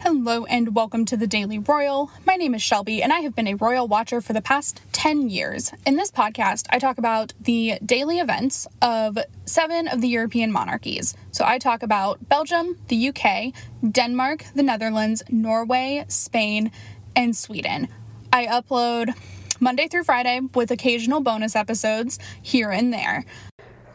Hello and welcome to the Daily Royal. My name is Shelby and I have been a royal watcher for the past 10 years. In this podcast, I talk about the daily events of 7 of the European monarchies. So I talk about Belgium, the UK, Denmark, the Netherlands, Norway, Spain, and Sweden. I upload Monday through Friday with occasional bonus episodes here and there.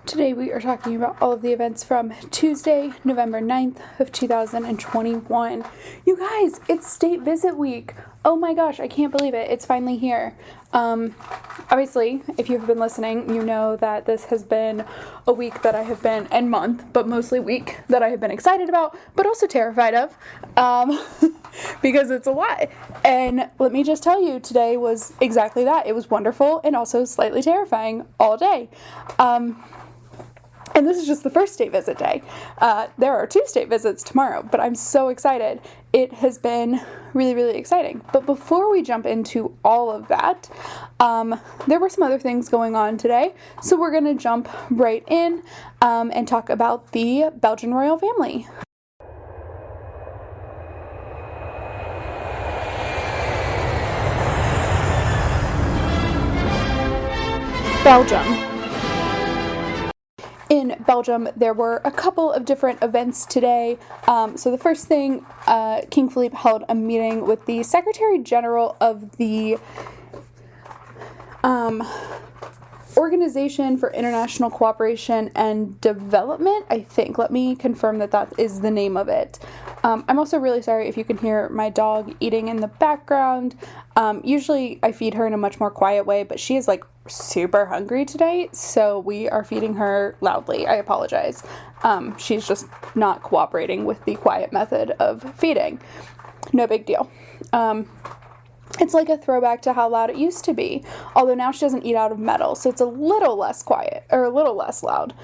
Today we are talking about all of the events from Tuesday, November 9th of 2021. You guys, it's state visit week. Oh my gosh, I can't believe it. It's finally here. Obviously, if you've been listening, you know that this has been a week that I have been, and month, but mostly week that I have been excited about, but also terrified of, because it's a lot. And let me just tell you, today was exactly that. It was wonderful and also slightly terrifying all day. And this is just the first state visit day. There are 2 state visits tomorrow, but I'm so excited. It has been really, really exciting. But before we jump into all of that, there were some other things going on today. So we're going to jump right in and talk about the Belgian royal family. Belgium. In Belgium, there were a couple of different events today. So the first thing, King Philippe held a meeting with the Secretary General of the Organization for International Cooperation and Development, I think. Let me confirm that that is the name of it. I'm also really sorry if you can hear my dog eating in the background. Usually I feed her in a much more quiet way, but she is like super hungry today, so we are feeding her loudly. I apologize. She's just not cooperating with the quiet method of feeding. No big deal. It's like a throwback to how loud it used to be, although now she doesn't eat out of metal, so it's a little less quiet, or a little less loud.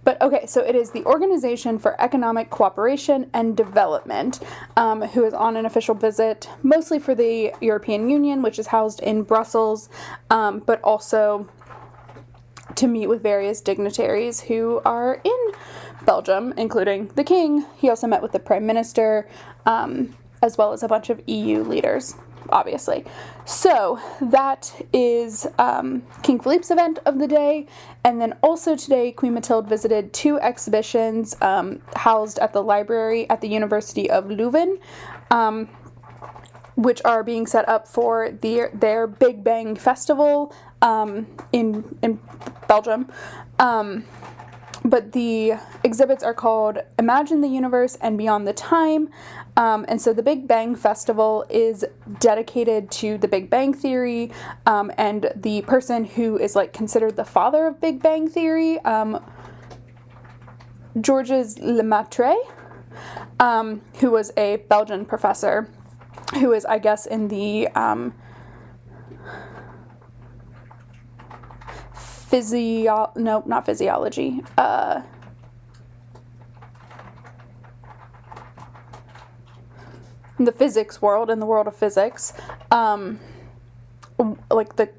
But okay, so it is the Organization for Economic Cooperation and Development, who is on an official visit, mostly for the European Union, which is housed in Brussels, but also to meet with various dignitaries who are in Belgium, including the King. He also met with the Prime Minister, as well as a bunch of EU leaders, obviously. So that is King Philippe's event of the day. And then also today, Queen Mathilde visited 2 exhibitions housed at the library at the University of Leuven, which are being set up for their Big Bang Festival in Belgium. But the exhibits are called Imagine the Universe and Beyond the Time. And so the Big Bang Festival is dedicated to the Big Bang Theory, and the person who is like considered the father of Big Bang Theory, Georges Lemaitre, who was a Belgian professor, who is, I guess, in the the physics world, in the world of physics,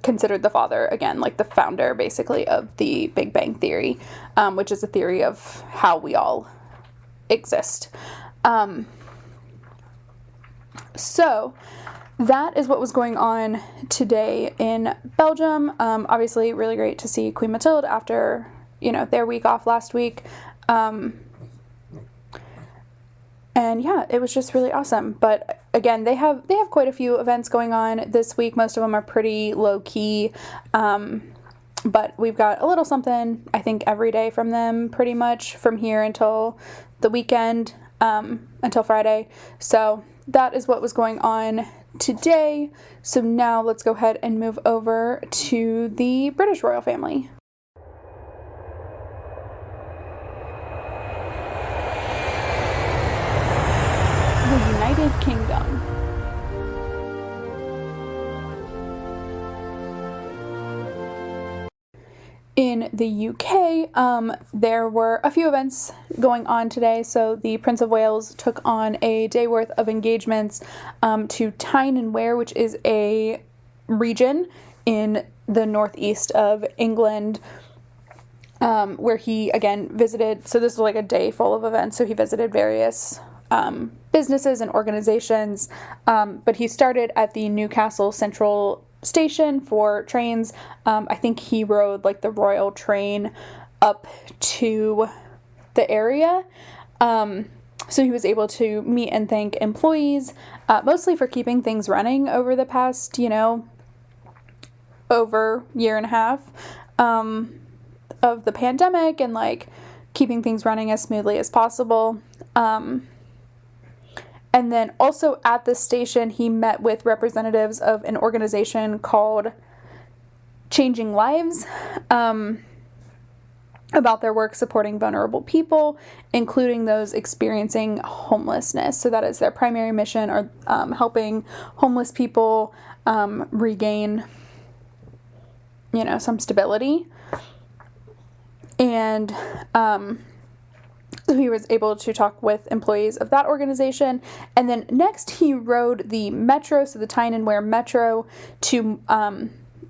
considered the father, again, like the founder, basically, of the Big Bang Theory, which is a theory of how we all exist. So that is what was going on today in Belgium. Obviously, really great to see Queen Mathilde after, their week off last week. And yeah, it was just really awesome. But again, they have quite a few events going on this week. Most of them are pretty low key. But we've got a little something, I think, every day from them, pretty much from here until the weekend, until Friday. So that is what was going on today. So now let's go ahead and move over to the British royal family. The United Kingdom. In the UK, there were a few events going on today. So the Prince of Wales took on a day worth of engagements to Tyne and Wear, which is a region in the northeast of England, where he, again, visited. So this was like a day full of events. So he visited various businesses and organizations, but he started at the Newcastle Central Station for trains. I think he rode like the Royal train up to the area. So he was able to meet and thank employees, mostly for keeping things running over the past, over year and a half of the pandemic, and like keeping things running as smoothly as possible. And then also at the station, he met with representatives of an organization called Changing Lives, about their work supporting vulnerable people, including those experiencing homelessness. So that is their primary mission, or helping homeless people regain, some stability. And he was able to talk with employees of that organization. And then next he rode the metro, so the Tyne and Wear metro, to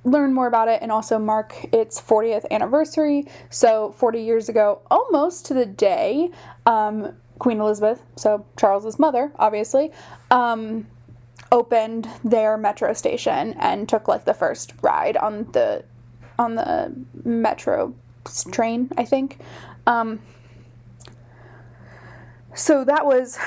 learn more about it and also mark its 40th anniversary. So 40 years ago, almost to the day, Queen Elizabeth, so Charles's mother, obviously, opened their metro station and took like the first ride on the metro train, I think. So that was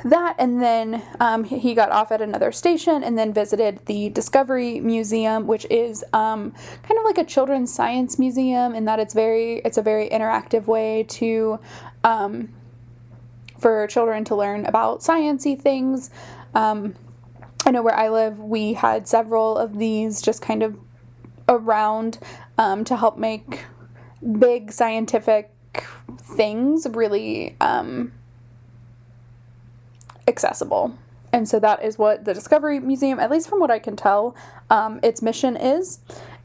that, and then he got off at another station and then visited the Discovery Museum, which is kind of like a children's science museum, in that it's a very interactive way to for children to learn about science-y things. I know where I live, we had several of these just kind of around to help make big scientific things really accessible. And so that is what the Discovery Museum, at least from what I can tell, its mission is.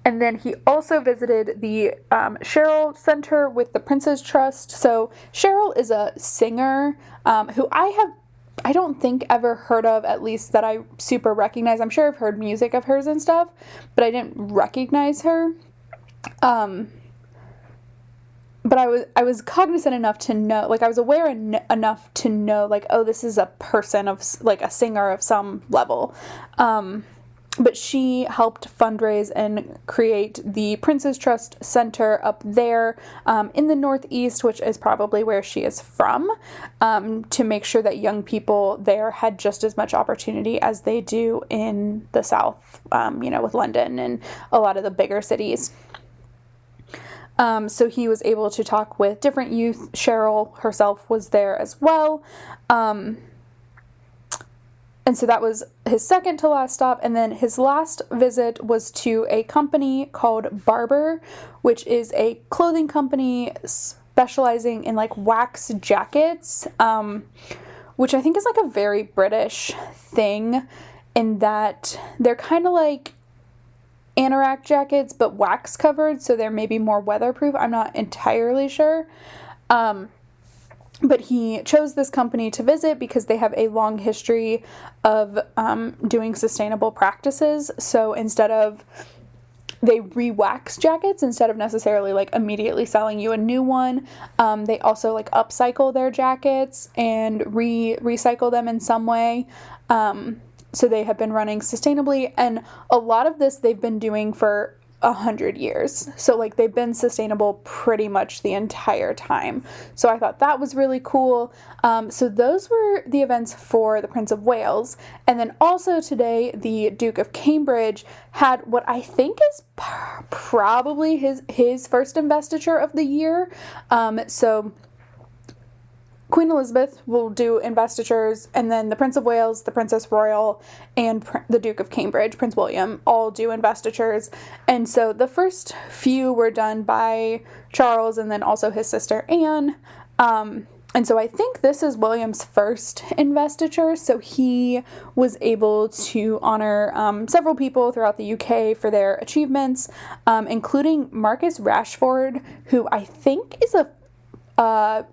And then he also visited the Cheryl Center with the Prince's Trust. So Cheryl is a singer who I don't think ever heard of, at least that I super recognize. I'm sure I've heard music of hers and stuff, but I didn't recognize her. But I was cognizant enough to know, like I was aware enough to know, like, oh, this is a person of, like, a singer of some level. But she helped fundraise and create the Prince's Trust Center up there in the Northeast, which is probably where she is from, to make sure that young people there had just as much opportunity as they do in the South, with London and a lot of the bigger cities. So he was able to talk with different youth. Cheryl herself was there as well. And so that was his second to last stop. And then his last visit was to a company called Barber, which is a clothing company specializing in like wax jackets, which I think is like a very British thing, in that they're kind of like anorak jackets, but wax covered, so they're maybe more weatherproof. I'm not entirely sure. But he chose this company to visit because they have a long history of doing sustainable practices. So they re-wax jackets instead of necessarily like immediately selling you a new one. They also like upcycle their jackets and recycle them in some way. So they have been running sustainably, and a lot of this they've been doing for 100 years. So like they've been sustainable pretty much the entire time. So I thought that was really cool. So those were the events for the Prince of Wales. And then also today, the Duke of Cambridge had what I think is probably his first investiture of the year. So Queen Elizabeth will do investitures, and then the Prince of Wales, the Princess Royal, and the Duke of Cambridge, Prince William, all do investitures. And so the first few were done by Charles and then also his sister Anne. And so I think this is William's first investiture, so he was able to honor several people throughout the UK for their achievements, including Marcus Rashford, who I think is a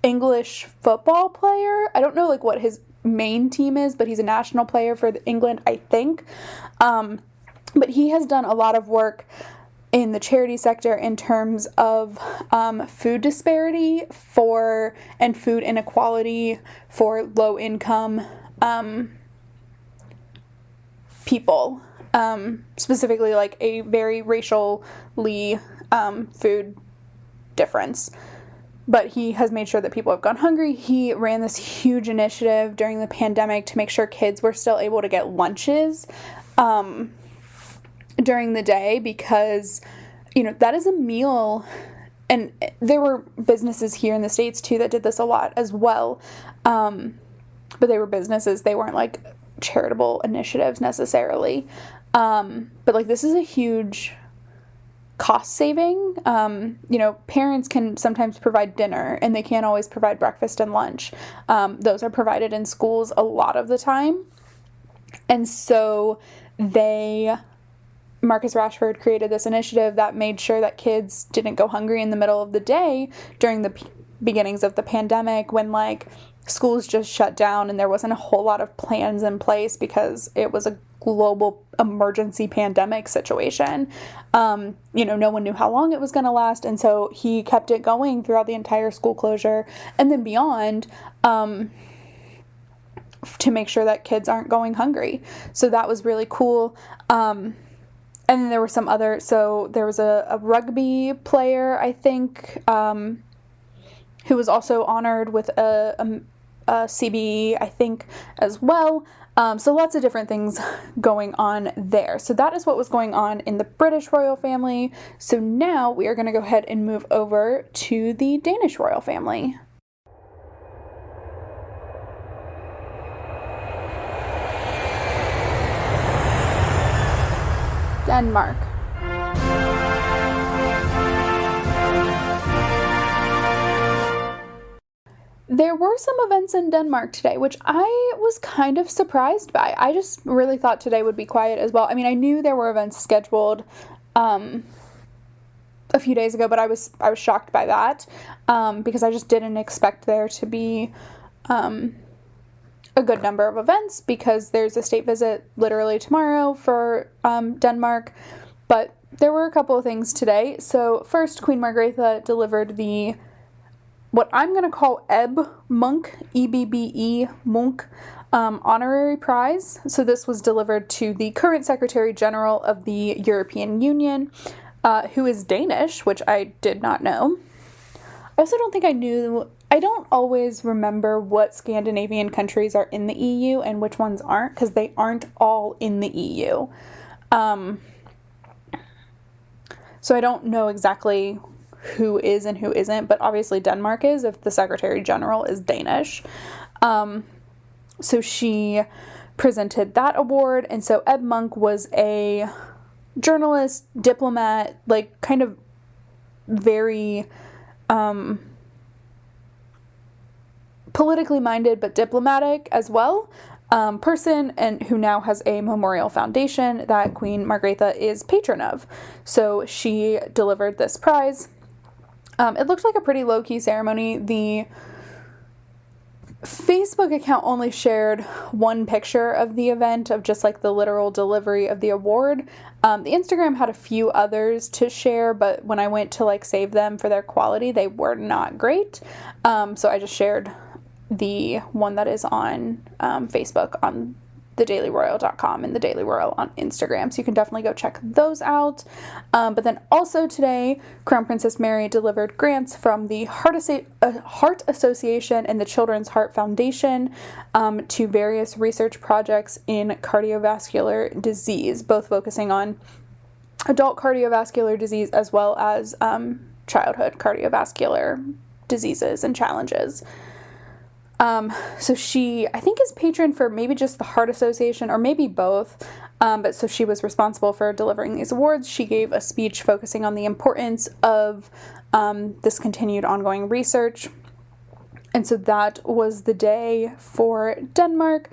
English football player. I don't know like what his main team is, but he's a national player for England, I think. But he has done a lot of work in the charity sector in terms of food disparity and food inequality for low income people, specifically like a very racially food difference. But he has made sure that people have gone hungry. He ran this huge initiative during the pandemic to make sure kids were still able to get lunches during the day, because, that is a meal. And there were businesses here in the States too that did this a lot as well. But they were businesses. They weren't like charitable initiatives necessarily. But like, this is a huge cost saving. Parents can sometimes provide dinner and they can't always provide breakfast and lunch. Those are provided in schools a lot of the time. And so Marcus Rashford created this initiative that made sure that kids didn't go hungry in the middle of the day during the beginnings of the pandemic, when like schools just shut down and there wasn't a whole lot of plans in place because it was a global emergency pandemic situation. No one knew how long it was going to last, and so he kept it going throughout the entire school closure and then beyond, to make sure that kids aren't going hungry. So that was really cool. And then there were some other, so there was a rugby player, I think, who was also honored with a CBE, I think, as well. So lots of different things going on there. So that is what was going on in the British royal family. So now we are going to go ahead and move over to the Danish royal family. Denmark. There were some events in Denmark today, which I was kind of surprised by. I just really thought today would be quiet as well. I mean, I knew there were events scheduled a few days ago, but I was shocked by that, because I just didn't expect there to be a good number of events, because there's a state visit literally tomorrow for Denmark. But there were a couple of things today. So first, Queen Margrethe delivered what I'm going to call Ebb Munch, EBBE Munch, honorary prize. So this was delivered to the current Secretary General of the European Union, who is Danish, which I did not know. I also don't think I knew. I don't always remember what Scandinavian countries are in the EU and which ones aren't, because they aren't all in the EU. So I don't know exactly who is and who isn't, but obviously Denmark is, if the Secretary General is Danish. So she presented that award, and so Ebb Munch was a journalist, diplomat, like kind of very politically minded but diplomatic as well, person, and who now has a memorial foundation that Queen Margrethe is patron of. So she delivered this prize. It looked like a pretty low-key ceremony. The Facebook account only shared one picture of the event, of just like the literal delivery of the award. The Instagram had a few others to share, but when I went to like save them for their quality, they were not great. So I just shared the one that is on Facebook on thedailyroyal.com and the Daily Royal on Instagram. So you can definitely go check those out. But then also today, Crown Princess Mary delivered grants from the Heart Association and the Children's Heart Foundation to various research projects in cardiovascular disease, both focusing on adult cardiovascular disease as well as childhood cardiovascular diseases and challenges. So she, I think, is patron for maybe just the Heart Association or maybe both. But so she was responsible for delivering these awards. She gave a speech focusing on the importance of this continued ongoing research. And so that was the day for Denmark.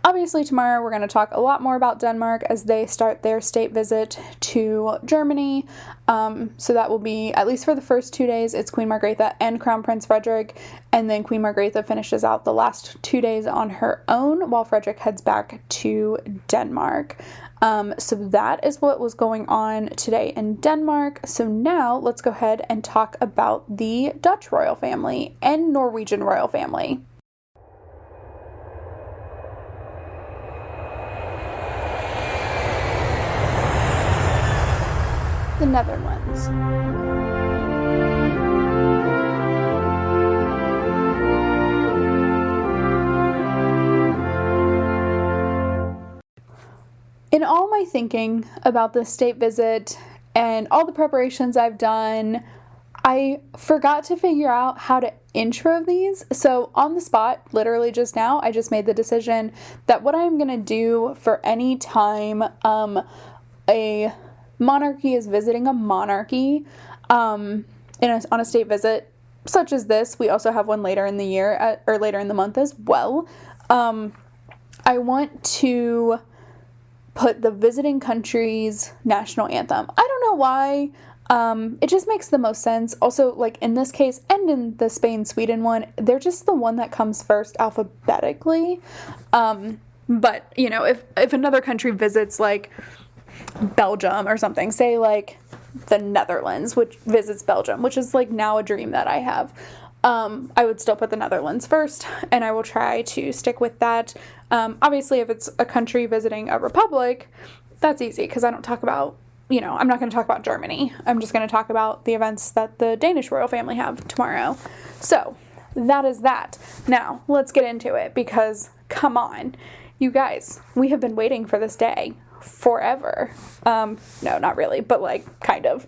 Obviously, tomorrow we're going to talk a lot more about Denmark as they start their state visit to Germany. So that will be, at least for the first 2 days, it's Queen Margrethe and Crown Prince Frederik. And then Queen Margrethe finishes out the last 2 days on her own while Frederik heads back to Denmark. So that is what was going on today in Denmark. So now let's go ahead and talk about the Dutch royal family and Norwegian royal family. The Netherlands. In all my thinking about this state visit and all the preparations I've done, I forgot to figure out how to intro these. So on the spot, literally just now, I just made the decision that what I'm going to do for any time a monarchy is visiting a monarchy on a state visit such as this. We also have one later in the year or later in the month as well. I want to put the visiting country's national anthem. I don't know why. It just makes the most sense. Also, like in this case and in the Spain-Sweden one, they're just the one that comes first alphabetically. But, you know, if another country visits like Belgium or something, say like the Netherlands, which visits Belgium, which is like now a dream that I have, I would still put the Netherlands first, and I will try to stick with that. Obviously, if it's a country visiting a republic, that's easy because I don't talk about, you know, I'm not going to talk about Germany. I'm just going to talk about the events that the Danish royal family have tomorrow. So that is that. Now, let's get into it because, come on, you guys, we have been waiting for this day forever. No, not really, but like kind of.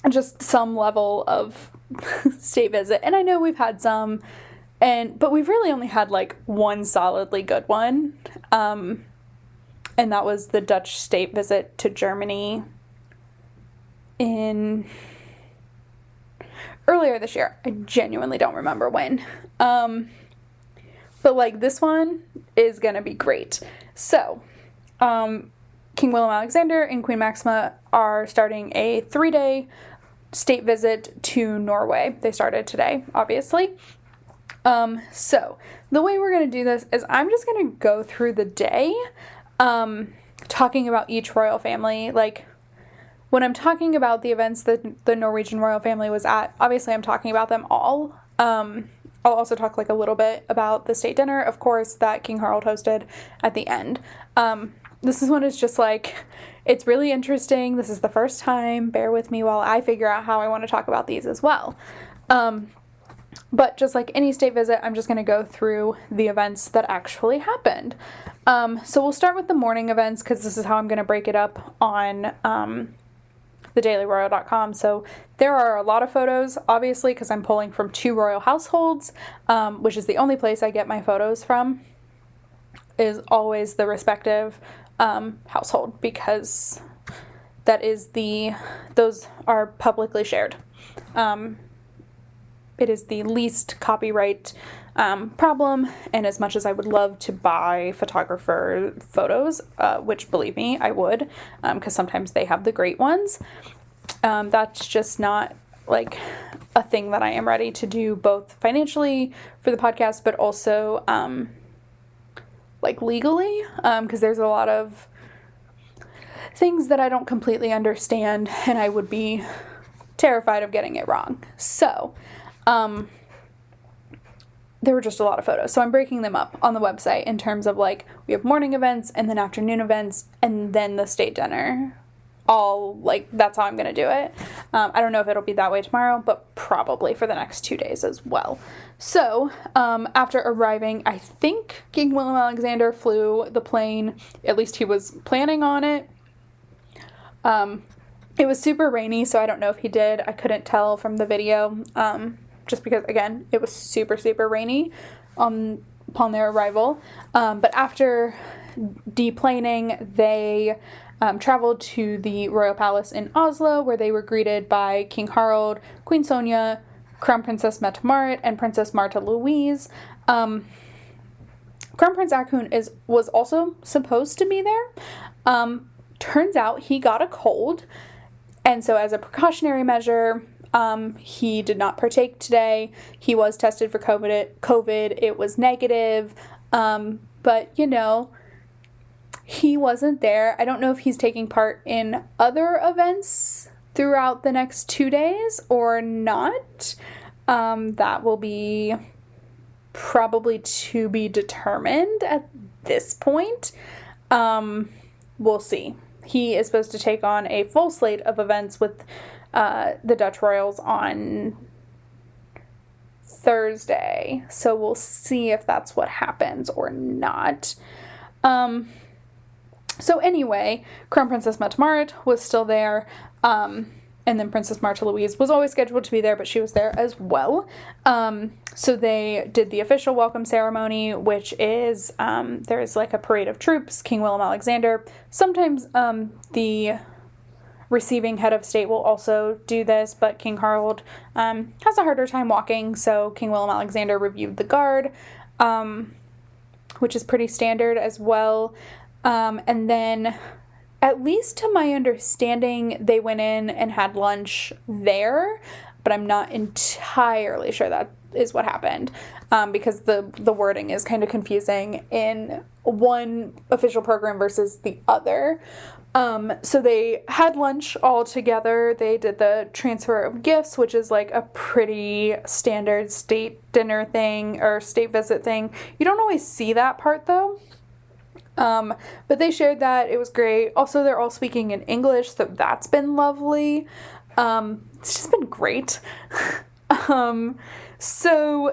Just some level of state visit. And I know we've had some, but we've really only had like one solidly good one. And that was the Dutch state visit to Germany in earlier this year. I genuinely don't remember when. But like this one is gonna be great. So, King Willem-Alexander and Queen Maxima are starting a 3-day state visit to Norway. They started today, obviously. So the way we're going to do this is I'm just going to go through the day, talking about each royal family. Like when I'm talking about the events that the Norwegian royal family was at, obviously I'm talking about them all. I'll also talk like a little bit about the state dinner, of course, that King Harald hosted at the end. This is one is just like, it's really interesting. This is the first time. Bear with me while I figure out how I want to talk about these as well. But just like any state visit, I'm just going to go through the events that actually happened. So we'll start with the morning events because this is how I'm going to break it up on thedailyroyal.com. So there are a lot of photos, obviously, because I'm pulling from 2 royal households, which is the only place I get my photos from, is always the respective household, because that is those are publicly shared. It is the least copyright problem, and as much as I would love to buy photographer photos, which believe me, I would, because sometimes they have the great ones, that's just not like a thing that I am ready to do, both financially for the podcast, but also like legally, because there's a lot of things that I don't completely understand, and I would be terrified of getting it wrong. So, there were just a lot of photos. So I'm breaking them up on the website in terms of like, we have morning events and then afternoon events and then the state dinner. All like, that's how I'm going to do it. I don't know if it'll be that way tomorrow, but probably for the next 2 days as well. So, after arriving, I think King Willem-Alexander flew the plane, at least he was planning on it. It was super rainy, so I don't know if he did. I couldn't tell from the video, just because, again, it was super, super rainy upon their arrival. But after deplaning, they traveled to the royal palace in Oslo, where they were greeted by King Harald, Queen Sonja, Crown Princess Mette-Marit, and Princess Martha Louise. Crown Prince Haakon was also supposed to be there. Turns out he got a cold, and so as a precautionary measure, he did not partake today. He was tested for COVID. It was negative, but he wasn't there. I don't know if he's taking part in other events throughout the next 2 days or not. That will be probably to be determined at this point. We'll see. He is supposed to take on a full slate of events with the Dutch royals on Thursday. So we'll see if that's what happens or not. So anyway, Crown Princess Mette Marit was still there. And then Princess Martha Louise was always scheduled to be there, but she was there as well. So they did the official welcome ceremony, which is, there's like a parade of troops, King Willem-Alexander. Sometimes the receiving head of state will also do this, but King Harold has a harder time walking, so King Willem-Alexander reviewed the guard, which is pretty standard as well. And then, at least to my understanding, they went in and had lunch there, but I'm not entirely sure that is what happened, because the wording is kind of confusing in one official program versus the other. So they had lunch all together. They did the transfer of gifts, which is like a pretty standard state dinner thing or state visit thing. You don't always see that part though. But they shared that. It was great. Also, they're all speaking in English, so that's been lovely. It's just been great. So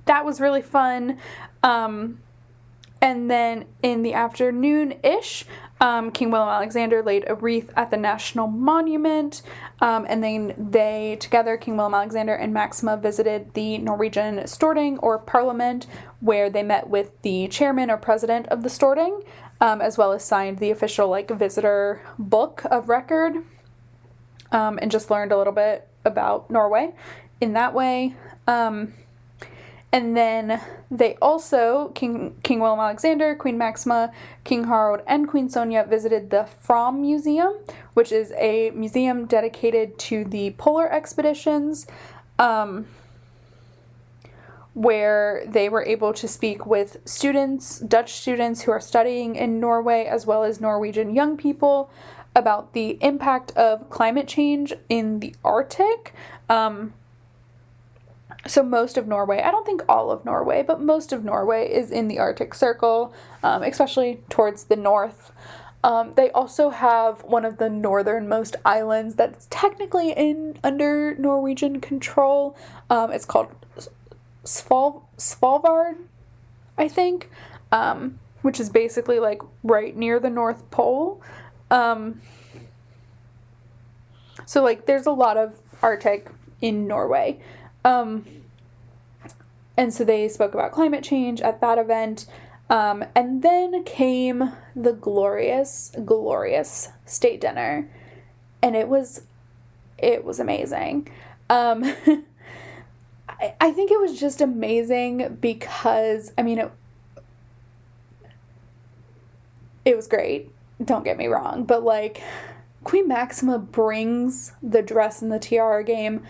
that was really fun. And then in the afternoon-ish, King Willem-Alexander laid a wreath at the National Monument, and then they, together, King Willem-Alexander and Maxima, visited the Norwegian Storting, or Parliament, where they met with the chairman or president of the Storting, as well as signed the official, visitor book of record, and just learned a little bit about Norway in that way. And then they also, King Willem-Alexander, Queen Maxima, King Harald, and Queen Sonja visited the Fram Museum, which is a museum dedicated to the polar expeditions, where they were able to speak with students, Dutch students who are studying in Norway, as well as Norwegian young people, about the impact of climate change in the Arctic. So most of Norway, I don't think all of Norway, but most of Norway is in the Arctic Circle, especially towards the north. They also have one of the northernmost islands that's technically under Norwegian control. It's called Svalbard, I think, which is basically right near the North Pole. So there's a lot of Arctic in Norway. And so they spoke about climate change at that event. And then came the glorious, glorious state dinner. And it was amazing. I think it was just amazing because, it was great. Don't get me wrong. But Queen Maxima brings the dress and the tiara game.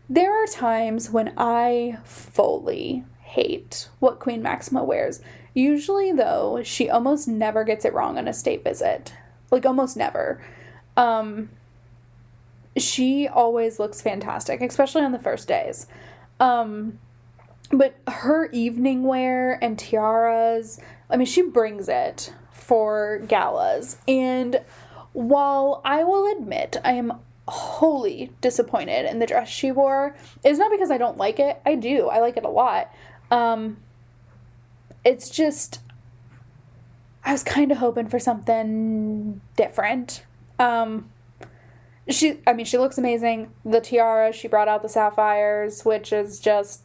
There are times when I fully hate what Queen Maxima wears. Usually, though, she almost never gets it wrong on a state visit. Almost never. She always looks fantastic, especially on the first days. But her evening wear and tiaras, she brings it for galas. And while I will admit I am wholly disappointed in the dress she wore, it's not because I don't like it. I do. I like it a lot. It's just, I was kind of hoping for something different. She looks amazing. The tiara, she brought out the sapphires, which is just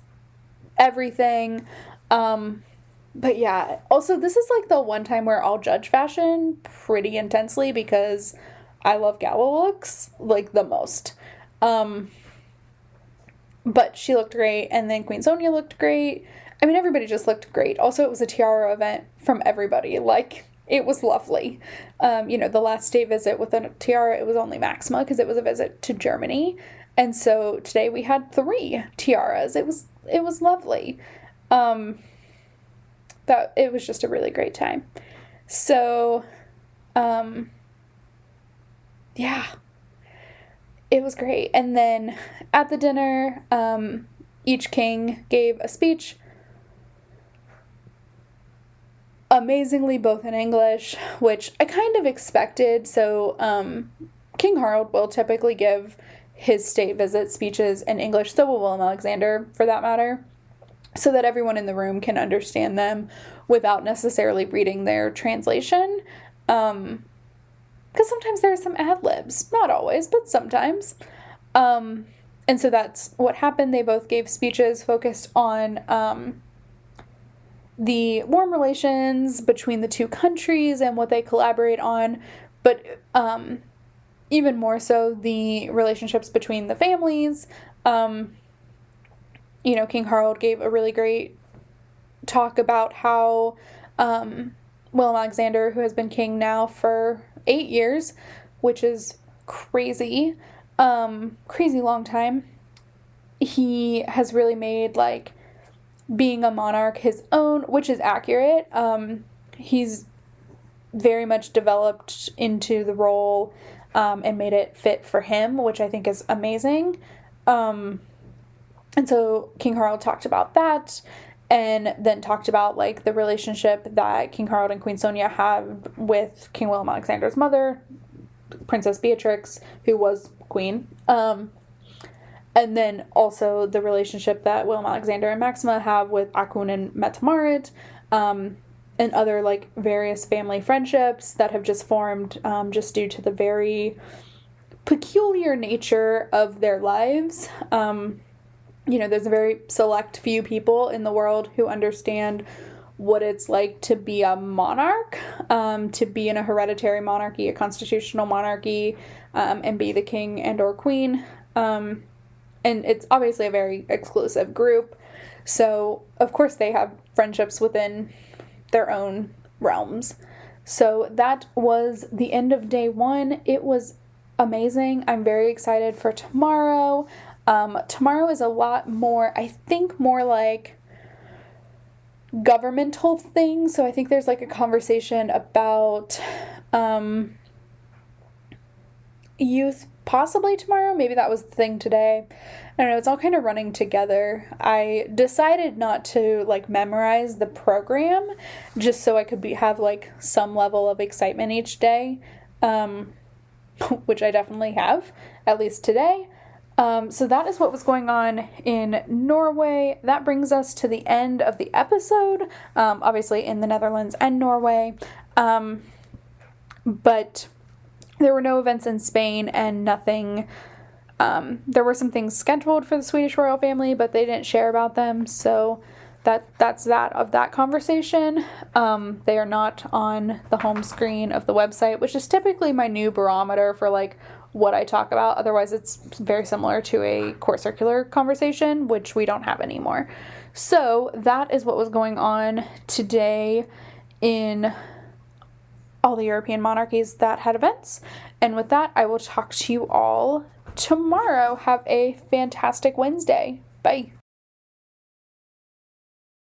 everything. But yeah, also this is the one time where I'll judge fashion pretty intensely because I love gala looks, the most. But she looked great, and then Queen Sonja looked great. I mean, everybody just looked great. Also, it was a tiara event from everybody. Like, it was lovely. The last day visit with a tiara, it was only Maxima because it was a visit to Germany. And so today we had 3 tiaras. It was lovely. That it was just a really great time. So, yeah, it was great. And then at the dinner, each king gave a speech. Amazingly, both in English, which I kind of expected. So, King Harald will typically give his state visit speeches in English, so will Willem Alexander, for that matter, so that everyone in the room can understand them without necessarily reading their translation. Because sometimes there are some ad-libs. Not always, but sometimes. And so that's what happened. They both gave speeches focused on the warm relations between the 2 countries and what they collaborate on, but even more so the relationships between the families. King Harald gave a really great talk about how Willem Alexander, who has been king now for 8 years, which is crazy long time, he has really made, like, being a monarch his own, which is accurate. He's very much developed into the role and made it fit for him, which I think is amazing. And so King Harald talked about that, and then talked about, like, the relationship that King Harald and Queen Sonia have with King Willem Alexander's mother, Princess Beatrix, who was queen. And then also the relationship that Willem Alexander and Maxima have with Akun and Mette Marit, and other, like, various family friendships that have just formed just due to the very peculiar nature of their lives. There's a very select few people in the world who understand what it's like to be a monarch, to be in a hereditary monarchy, a constitutional monarchy, and be the king and or queen. And it's obviously a very exclusive group. So, of course, they have friendships within their own realms. So that was the end of day 1. It was amazing. I'm very excited for tomorrow. Tomorrow is a lot more, I think, more like governmental things. So I think there's, like, a conversation about youth possibly tomorrow. Maybe that was the thing today. I don't know. It's all kind of running together. I decided not to, like, memorize the program just so I could have, like, some level of excitement each day, which I definitely have, at least today. So that is what was going on in Norway. That brings us to the end of the episode, obviously in the Netherlands and Norway. But there were no events in Spain and nothing. There were some things scheduled for the Swedish royal family, but they didn't share about them. So that's that of that conversation. They are not on the home screen of the website, which is typically my new barometer for, like, what I talk about. Otherwise, it's very similar to a court circular conversation, which we don't have anymore. So that is what was going on today in all the European monarchies that had events. And with that, I will talk to you all tomorrow. Have a fantastic Wednesday. Bye.